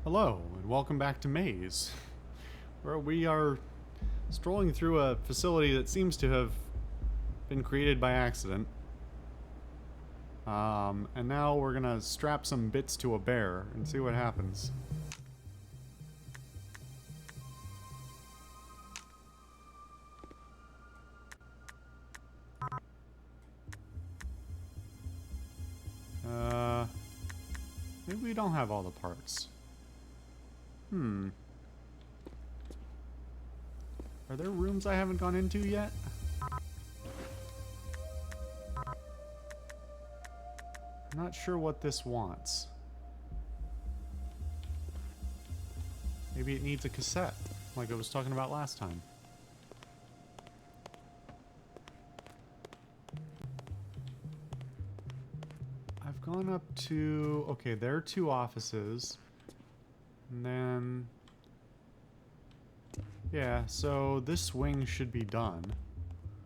Hello, and welcome back to Maize, where we are strolling through a facility that seems to have been created by accident. And now we're gonna strap some bits to a bear and see what happens. Uh, Maybe we don't have all the parts. Are there rooms I haven't gone into yet? I'm not sure what this wants. Maybe it needs a cassette, like I was talking about last time. I've gone up to... Okay, there are 2 offices. And then... Yeah, so this wing should be done.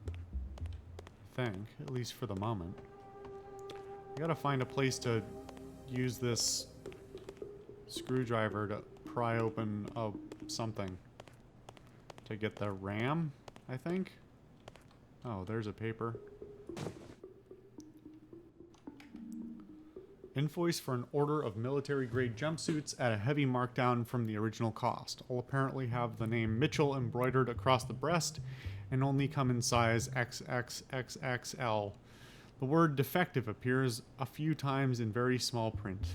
I think, at least for the moment. I gotta find a place to use this screwdriver to pry open something. To get the RAM, I think? Oh, there's a paper. Invoice for an order of military-grade jumpsuits at a heavy markdown from the original cost. All apparently have the name Mitchell embroidered across the breast and only come in size XXXXL. The word defective appears a few times in very small print.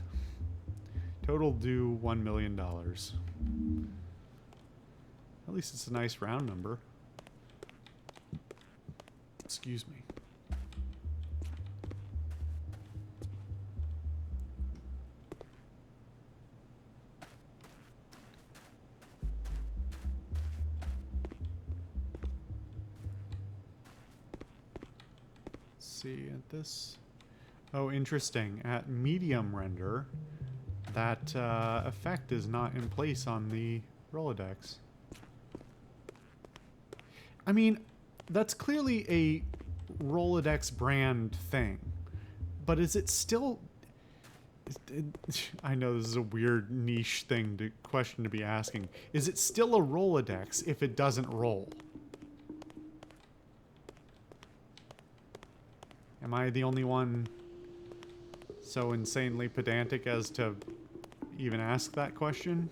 Total due $1 million. At least it's a nice round number. Excuse me. See at this. Oh, interesting. At medium render, that effect is not in place on the Rolodex. I mean, that's clearly a Rolodex brand thing, but is it still... I know this is a weird niche question to be asking. Is it still a Rolodex if it doesn't roll? Am I the only one so insanely pedantic as to even ask that question?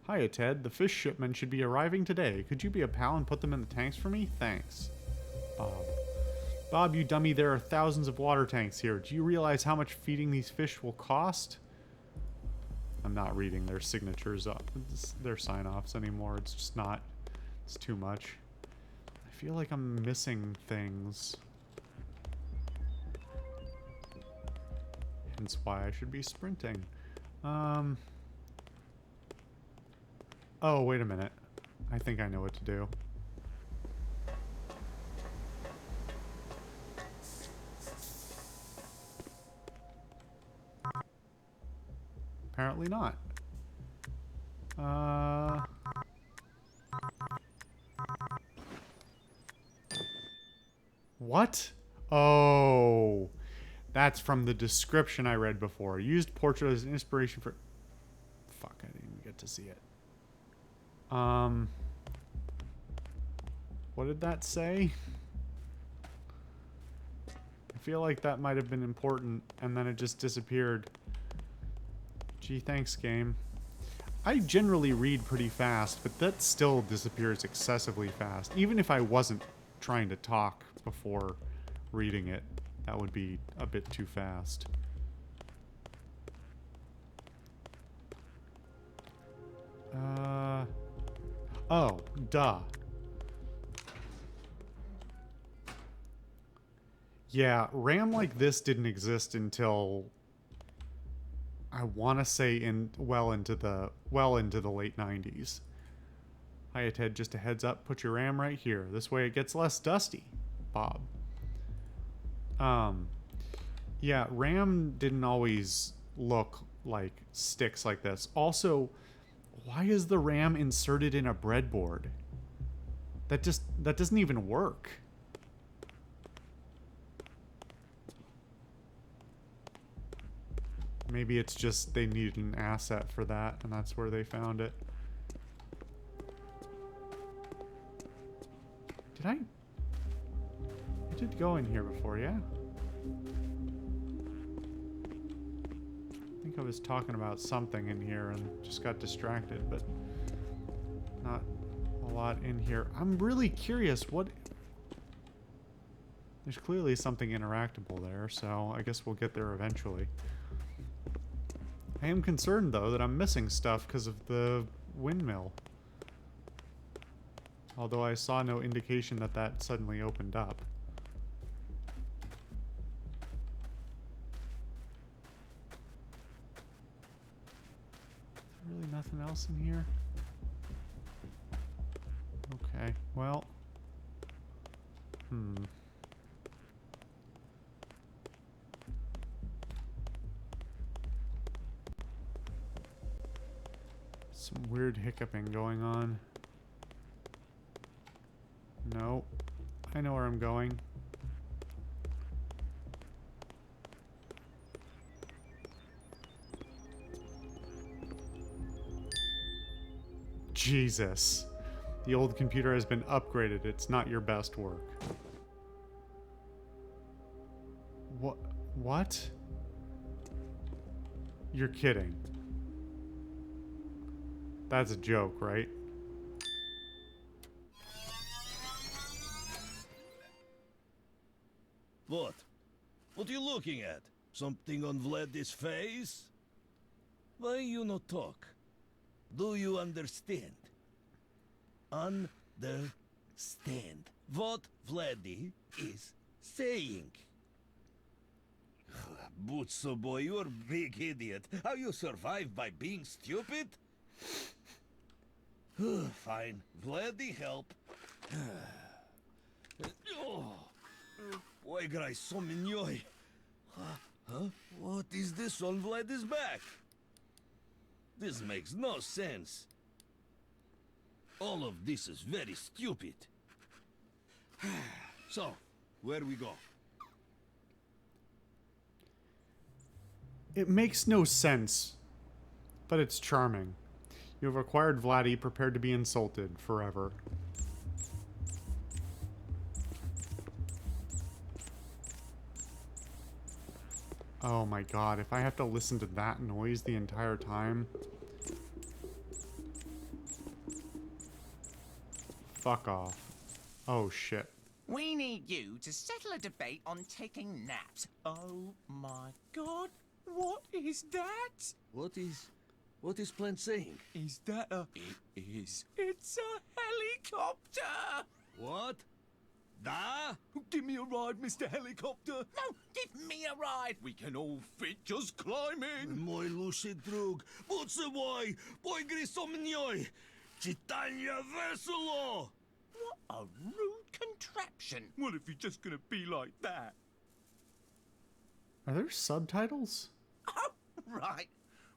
Hiya, Ted. The fish shipment should be arriving today. Could you be a pal and put them in the tanks for me? Thanks. Bob. Bob, you dummy, there are thousands of water tanks here. Do you realize how much feeding these fish will cost? I'm not reading their signatures up, their sign-offs anymore. It's just not. It's too much. I feel like I'm missing things. Hence why I should be sprinting. Oh, wait a minute. I think I know what to do. Apparently not. What? Oh, that's from the description I read before. Used portrait as inspiration for... Fuck, I didn't even get to see it. What did that say? I feel like that might have been important, and then it just disappeared. Gee, thanks, game. I generally read pretty fast, but that still disappears excessively fast. Even if I wasn't trying to talk before reading it, that would be a bit too fast. Oh, duh. Yeah, RAM like this didn't exist until I want to say well into the late 90s. Hiya, Ted, just a heads up, put your RAM right here. This way it gets less dusty. Bob. Yeah, RAM didn't always look like sticks like this. Also, why is the RAM inserted in a breadboard? That doesn't even work. Maybe it's just they needed an asset for that, and that's where they found it. Did I did go in here before, yeah? I think I was talking about something in here and just got distracted, but not a lot in here. I'm really curious what... There's clearly something interactable there, so I guess we'll get there eventually. I am concerned, though, that I'm missing stuff because of the windmill. Although I saw no indication that that suddenly opened up. Is there really nothing else in here? Okay, well... Some weird hiccuping going on. No. I know where I'm going. Jesus. The old computer has been upgraded. It's not your best work. What? You're kidding. That's a joke, right? What? What are you looking at? Something on Vlad's face? Why you not talk? Do you understand? Understand what Vladdy is saying. Butso boy, you're a big idiot. How you survive by being stupid? Fine. Vladdy help. Oi, grai sominjoj. Huh? What is this on Vlad's back? This makes no sense. All of this is very stupid. So, where we go? It makes no sense, but it's charming. You have acquired Vladdy, prepared to be insulted forever. Oh my god, if I have to listen to that noise the entire time... Fuck off. Oh shit. We need you to settle a debate on taking naps. Oh my god, what is that? What is Plant saying? Is that a... It is. It's a helicopter! What? Da? Give me a ride, Mr. Helicopter. No, give me a ride. We can all fit just climbing. Moj luši drug, Butso boy, pojgri so mnjoj. Čitanje veselo. What a rude contraption. Well, if you're just gonna be like that. Are there subtitles? Oh, right.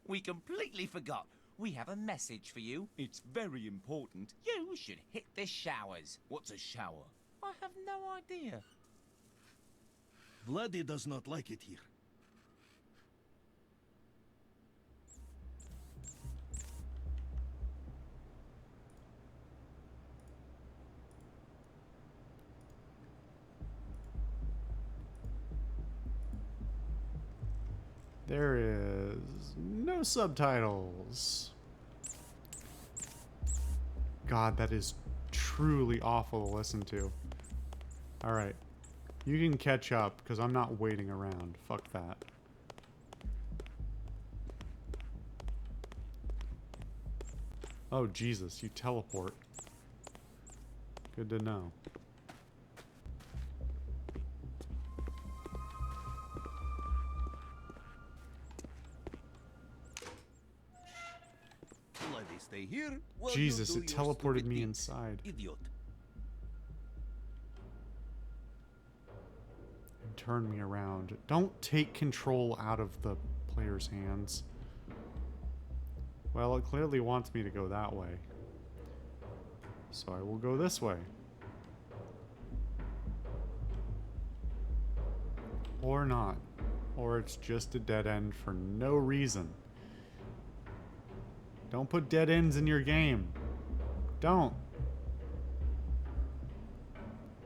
We completely forgot. We have a message for you. It's very important. You should hit the showers. What's a shower? I have no idea. Vladdy does not like it here. There is no subtitles. God, that is truly awful to listen to. Alright. You can catch up, because I'm not waiting around. Fuck that. Oh, Jesus, you teleport. Good to know. Vladdy stay here. While Jesus, you it do your teleported stupid me things, inside. Idiot. And turn me around. Don't take control out of the player's hands. Well, it clearly wants me to go that way. So I will go this way. Or not. or it's just a dead end for no reason. Don't put dead ends in your game. Don't.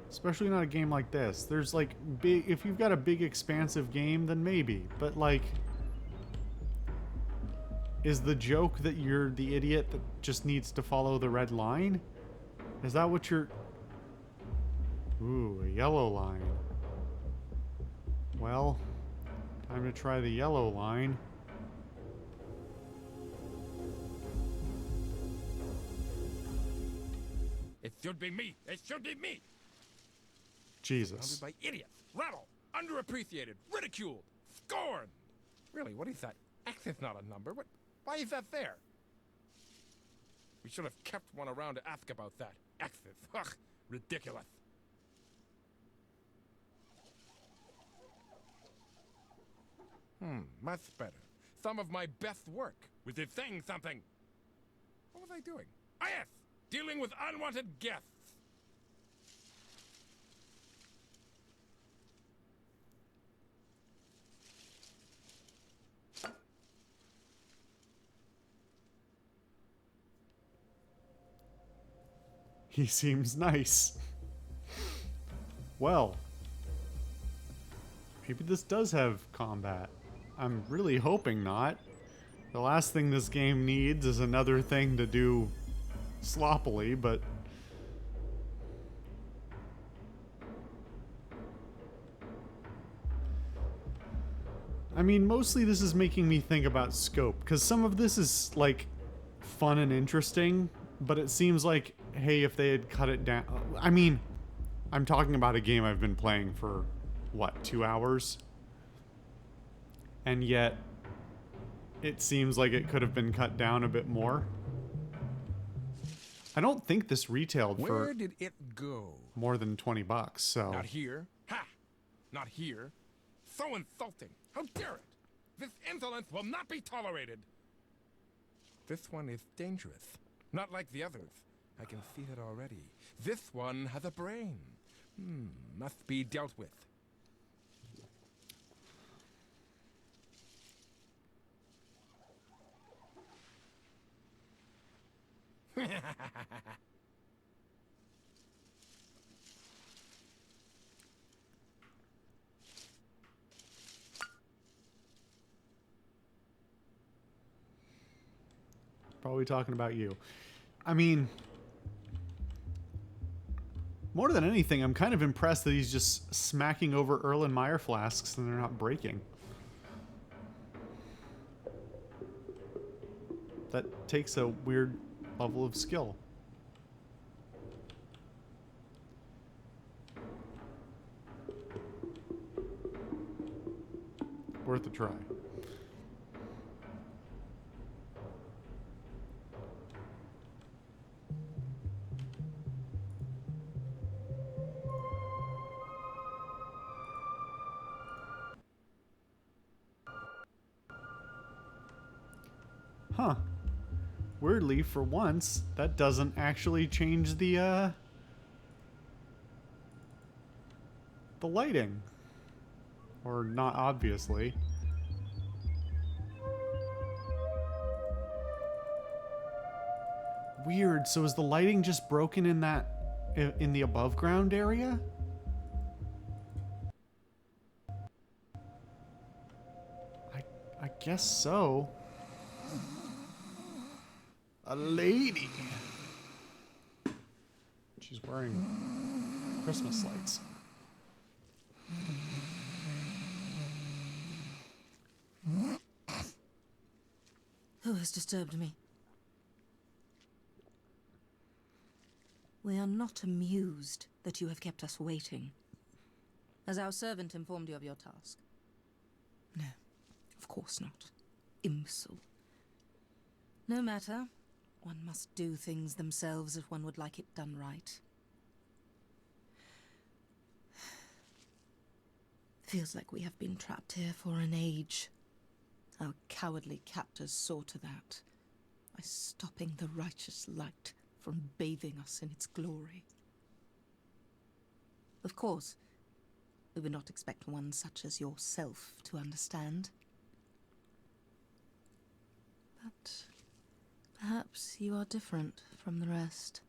Especially not a game like this. There's like big, if you've got a big expansive game, then maybe. But like, is the joke that you're the idiot that just needs to follow the red line? Is that what you're... Ooh, a yellow line. Well, time to try the yellow line. It should be me. It should be me. Jesus. Surrounded by idiots, rattle, underappreciated, ridiculed, scorned. Really, what is that? X is not a number. Why is that there? We should have kept one around to ask about that. X's. Ugh, ridiculous. Much better. Some of my best work. Was it saying something? What was I doing? Ah, yes! Dealing with unwanted guests. He seems nice. Well, maybe this does have combat. I'm really hoping not. The last thing this game needs is another thing to do sloppily, but... I mean, mostly this is making me think about scope, because some of this is, like, fun and interesting, but it seems like, hey, if they had cut it down... I mean, I'm talking about a game I've been playing for, what, 2 hours? And yet, it seems like it could have been cut down a bit more. I don't think this retailed Where for did it go? more than 20 bucks, so... Not here. Ha! Not here. So insulting. How dare it? This insolence will not be tolerated. This one is dangerous. Not like the others. I can see it already. This one has a brain. Must be dealt with. Probably talking about you. I mean, more than anything, I'm kind of impressed that he's just smacking over Erlenmeyer flasks and they're not breaking. That takes a weird level of skill. Worth a try. Huh. Weirdly, for once, that doesn't actually change the lighting. Or not obviously. Weird, so is the lighting just broken in that... in the above ground area? I guess so. A lady. She's wearing Christmas lights. Who has disturbed me? We are not amused that you have kept us waiting. Has our servant informed you of your task? No, of course not. Imbecile. No matter. One must do things themselves if one would like it done right. Feels like we have been trapped here for an age. Our cowardly captors saw to that, by stopping the righteous light from bathing us in its glory. Of course, we would not expect one such as yourself to understand. But perhaps you are different from the rest.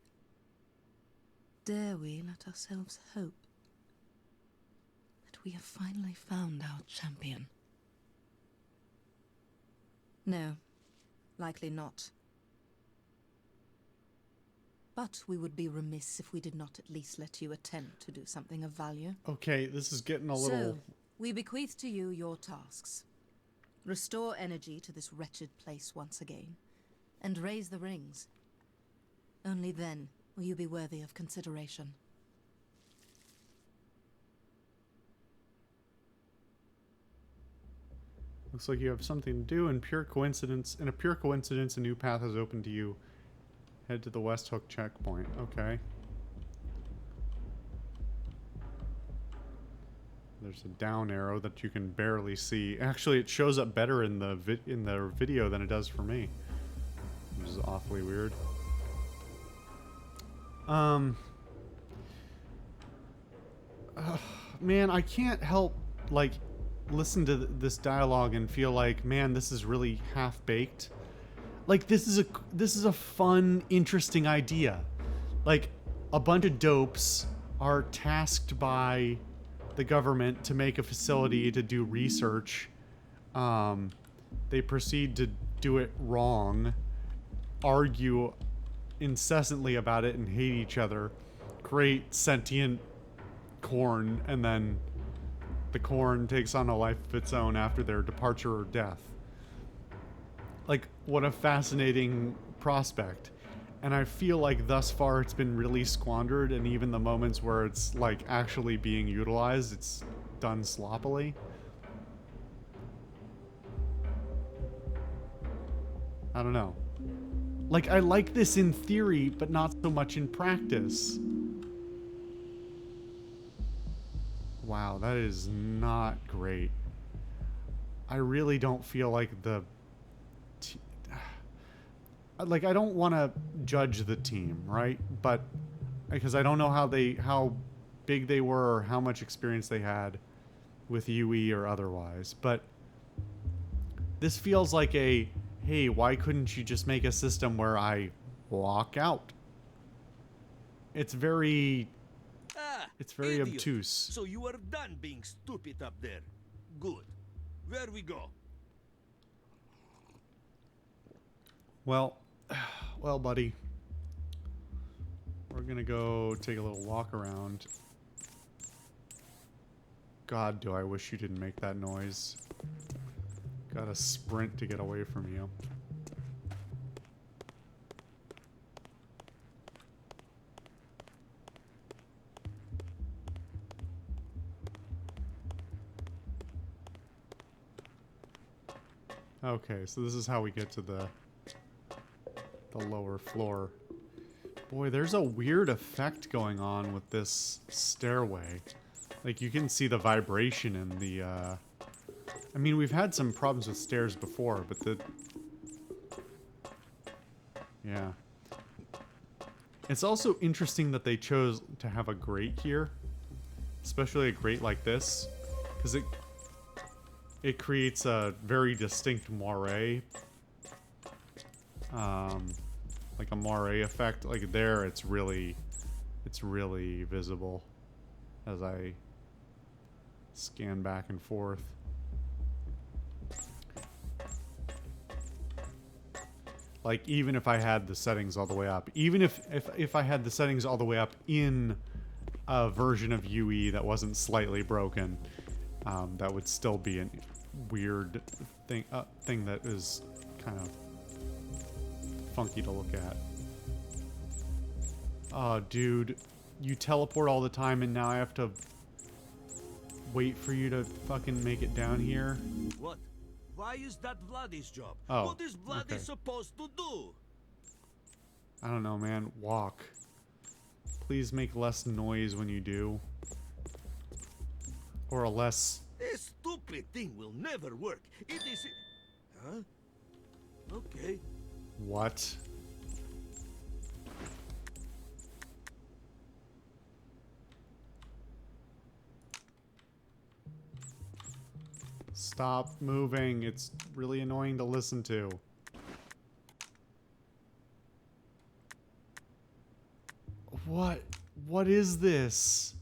Dare we let ourselves hope that we have finally found our champion? No, likely not. But we would be remiss if we did not at least let you attempt to do something of value. Okay, this is getting a little... So, we bequeath to you your tasks. Restore energy to this wretched place once again, and raise the rings. Only then will you be worthy of consideration. Looks like you have something to do. In pure coincidence, a new path has opened to you. Head to the West Hook checkpoint. Okay. There's a down arrow that you can barely see. Actually, it shows up better in the video than it does for me, which is awfully weird. Man, I can't help like listen to this dialogue and feel like, man, this is really half-baked. Like, this is a fun, interesting idea. Like, a bunch of dopes are tasked by the government to make a facility to do research. They proceed to do it wrong, argue incessantly about it and hate each other, create sentient corn, and then the corn takes on a life of its own after their departure or death. Like, what a fascinating prospect. And I feel like thus far it's been really squandered, and even the moments where it's like actually being utilized, it's done sloppily. I don't know. Like, I like this in theory, but not so much in practice. Wow, that is not great. I really don't feel like like, I don't want to judge the team, right? But because I don't know how big they were or how much experience they had with UE or otherwise. But this feels like a, hey, why couldn't you just make a system where I walk out? It's very Idiot. obtuse. So you are done being stupid up there. Good. Where we go? Well, buddy. We're gonna go take a little walk around. God, do I wish you didn't make that noise. Gotta sprint to get away from you. Okay, so this is how we get to the lower floor. Boy, there's a weird effect going on with this stairway. Like, you can see the vibration in the, I mean, we've had some problems with stairs before, but yeah. It's also interesting that they chose to have a grate here. Especially a grate like this. Because it creates a very distinct moire. Like a moire effect. Like there, it's really visible as I scan back and forth. Like, even if I had the settings all the way up, even if I had the settings all the way up in a version of UE that wasn't slightly broken, that would still be a weird thing that is kind of funky to look at. Oh, dude, you teleport all the time, and now I have to wait for you to fucking make it down here. What? Why is that Vladdy's job? Oh, What is Vladdy okay. supposed to do? I don't know, man. Walk. Please make less noise when you do. Or a less... This stupid thing will never work. It is... Huh? Okay. What? Stop moving. It's really annoying to listen to. What is this?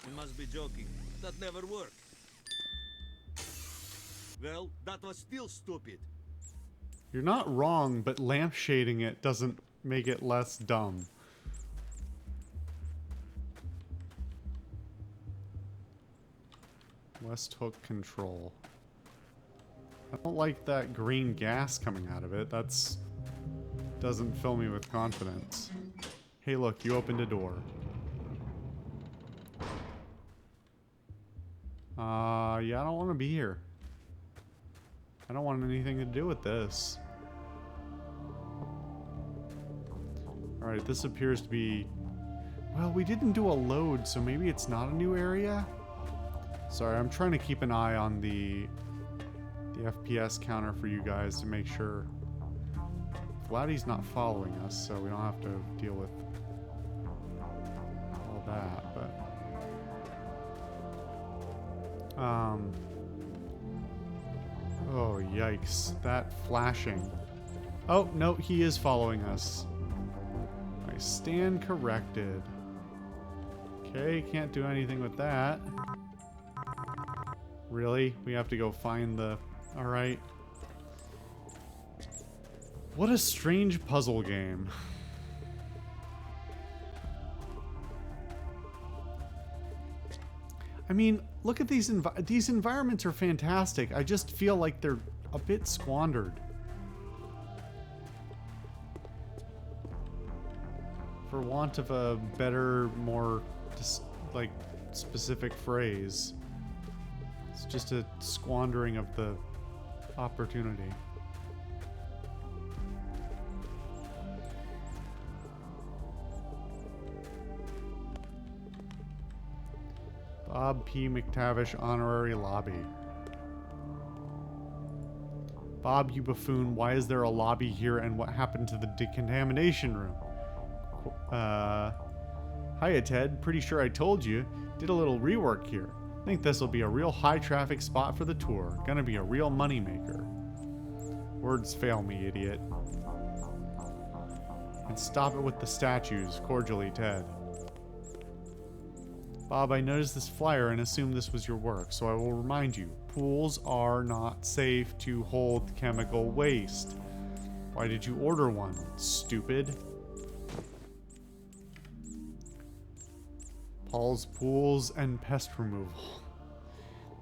You must be joking. That never worked. Well, that was still stupid. You're not wrong, but lampshading it doesn't make it less dumb. West hook control. I don't like that green gas coming out of it. That's... doesn't fill me with confidence. Hey look, you opened a door. Yeah, I don't want to be here. I don't want anything to do with this. Alright, this appears to be... Well, we didn't do a load, so maybe it's not a new area? Sorry, I'm trying to keep an eye on the FPS counter for you guys to make sure Vladdy's not following us, so we don't have to deal with all that, but... Oh, yikes. That flashing. Oh, no, he is following us. I stand corrected. Okay, can't do anything with that. Really? We have to go find the... Alright. What a strange puzzle game. I mean, look at these environments are fantastic. I just feel like they're a bit squandered. For want of a better, more like specific phrase. It's just a squandering of the opportunity. Bob P. McTavish Honorary Lobby. Bob, you buffoon, why is there a lobby here and what happened to the decontamination room? Hiya, Ted. Pretty sure I told you. Did a little rework here. Think this'll be a real high traffic spot for the tour. Gonna be a real moneymaker. Words fail me, idiot. And stop it with the statues. Cordially, Ted. Bob, I noticed this flyer and assumed this was your work, so I will remind you. Pools are not safe to hold chemical waste. Why did you order one, stupid? Paul's Pools and Pest Removal.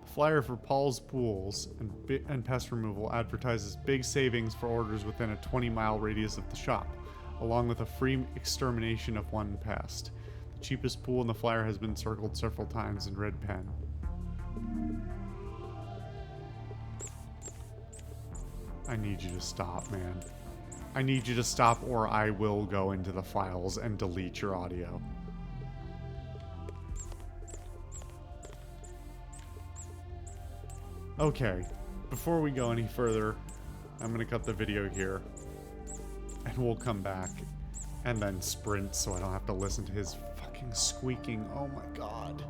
The flyer for Paul's Pools and Pest Removal advertises big savings for orders within a 20-mile radius of the shop, along with a free extermination of one pest. The cheapest pool in the flyer has been circled several times in red pen. I need you to stop, man. I need you to stop or I will go into the files and delete your audio. Okay, before we go any further, I'm gonna cut the video here. And we'll come back and then sprint so I don't have to listen to his fucking squeaking. Oh my god.